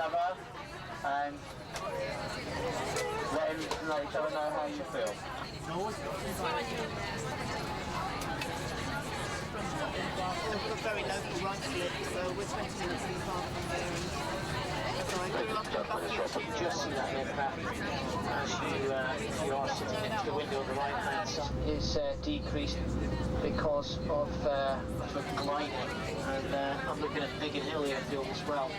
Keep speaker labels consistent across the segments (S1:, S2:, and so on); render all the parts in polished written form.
S1: other and let each other know how you feel.
S2: We're very local right slip, so we're 20 minutes in the park from there.
S1: You just see that impact as you are sitting next to the window on the right hand side is decreased because of gliding, and I'm looking at Biggin Hill Airfield as well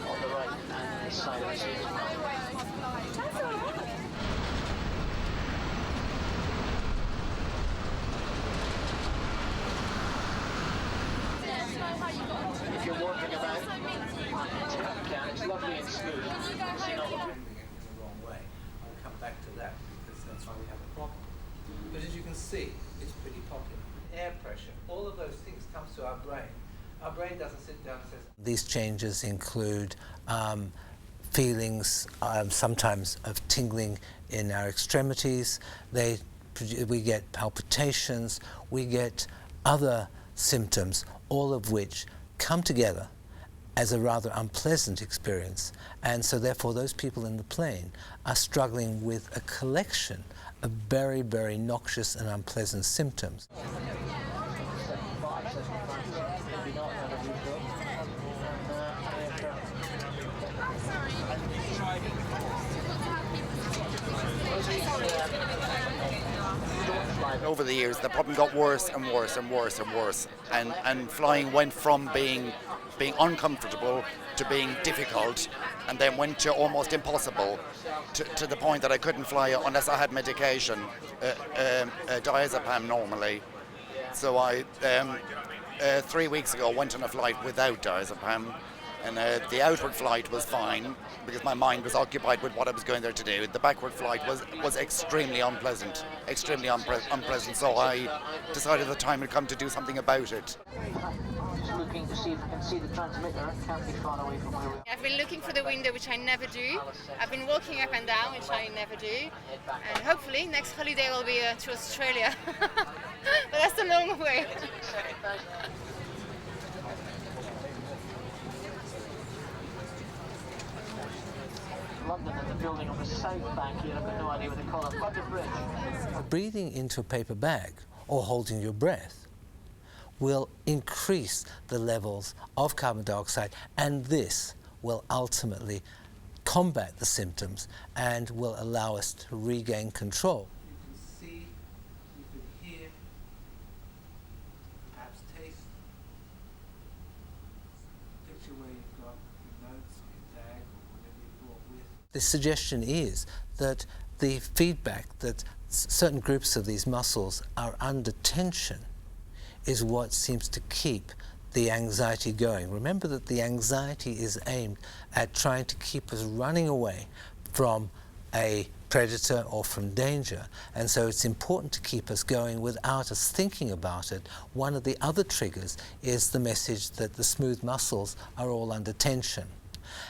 S1: on the right hand side of the seat as well. If you're wondering about Tap, it's lovely and smooth.
S3: Moving in the wrong way. I'll come back to that because that's why we have a problem. But as you can see, it's pretty popular. Air pressure, all of those things comes to our brain. Our brain doesn't sit down and says...
S4: These changes include feelings sometimes of tingling in our extremities. We get palpitations, we get other symptoms, all of which come together as a rather unpleasant experience, and so therefore those people in the plane are struggling with a collection of very, very noxious and unpleasant symptoms.
S5: Over the years, the problem got worse and worse and worse and worse, and flying went from being uncomfortable to being difficult, and then went to almost impossible, to the point that I couldn't fly unless I had medication, diazepam normally. So I, 3 weeks ago, went on a flight without diazepam, and the outward flight was fine because my mind was occupied with what I was going there to do. The backward flight was extremely unpleasant, unpleasant. So I decided the time had come to do something about it.
S1: Looking to see if you can see the transmitter. Can't be far away from where we are.
S6: I've been looking for the window, which I never do. I've been walking up and down, which I never do. And hopefully next holiday will be to Australia. But that's a long way.
S1: London and the building on the south bank here, I've got no idea what they call it. London Bridge.
S4: Breathing into a paper bag or holding your breath will increase the levels of carbon dioxide, and this will ultimately combat the symptoms and will allow us to regain control.
S3: You can see, you can hear, perhaps taste. Picture where you've got your notes, your bag, or whatever you brought with.
S4: The suggestion is that the feedback that certain groups of these muscles are under tension is what seems to keep the anxiety going. Remember that the anxiety is aimed at trying to keep us running away from a predator or from danger, and so it's important to keep us going without us thinking about it. One of the other triggers is the message that the smooth muscles are all under tension.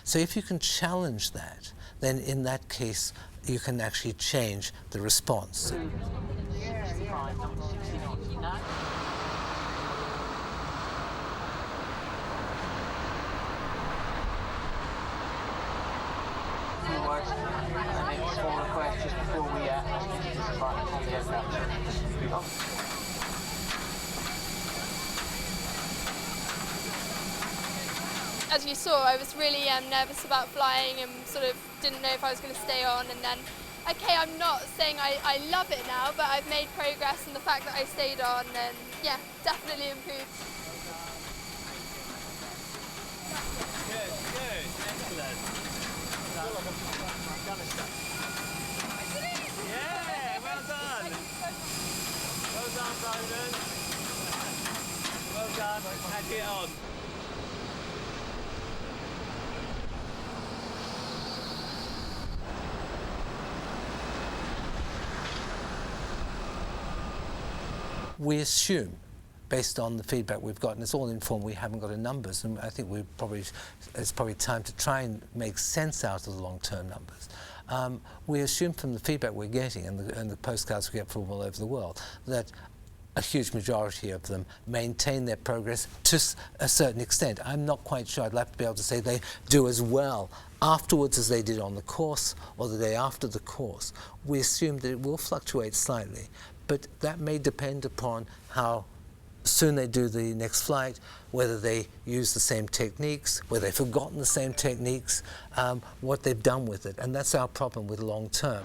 S4: So if you can challenge that, then in that case you can actually change the response.
S1: Words and maybe small requests just before we depart on the aircraft.
S7: As you saw, I was really nervous about flying and sort of didn't know if I was going to stay on, and then, okay, I'm not saying I love it now, but I've made progress, and the fact that I stayed on, and yeah, definitely improved.
S8: Good, excellent. Yeah, well done. Well done, Ronan. Well done. How'd you get on?
S4: We assume, based on the feedback we've got, and it's all informed, we haven't got the numbers, and I think it's probably time to try and make sense out of the long-term numbers. We assume from the feedback we're getting and the postcards we get from all over the world that a huge majority of them maintain their progress to a certain extent. I'm not quite sure. I'd like to be able to say they do as well afterwards as they did on the course or the day after the course. We assume that it will fluctuate slightly, but that may depend upon how soon they do the next flight, whether they use the same techniques, whether they've forgotten the same techniques, what they've done with it. And that's our problem with long term.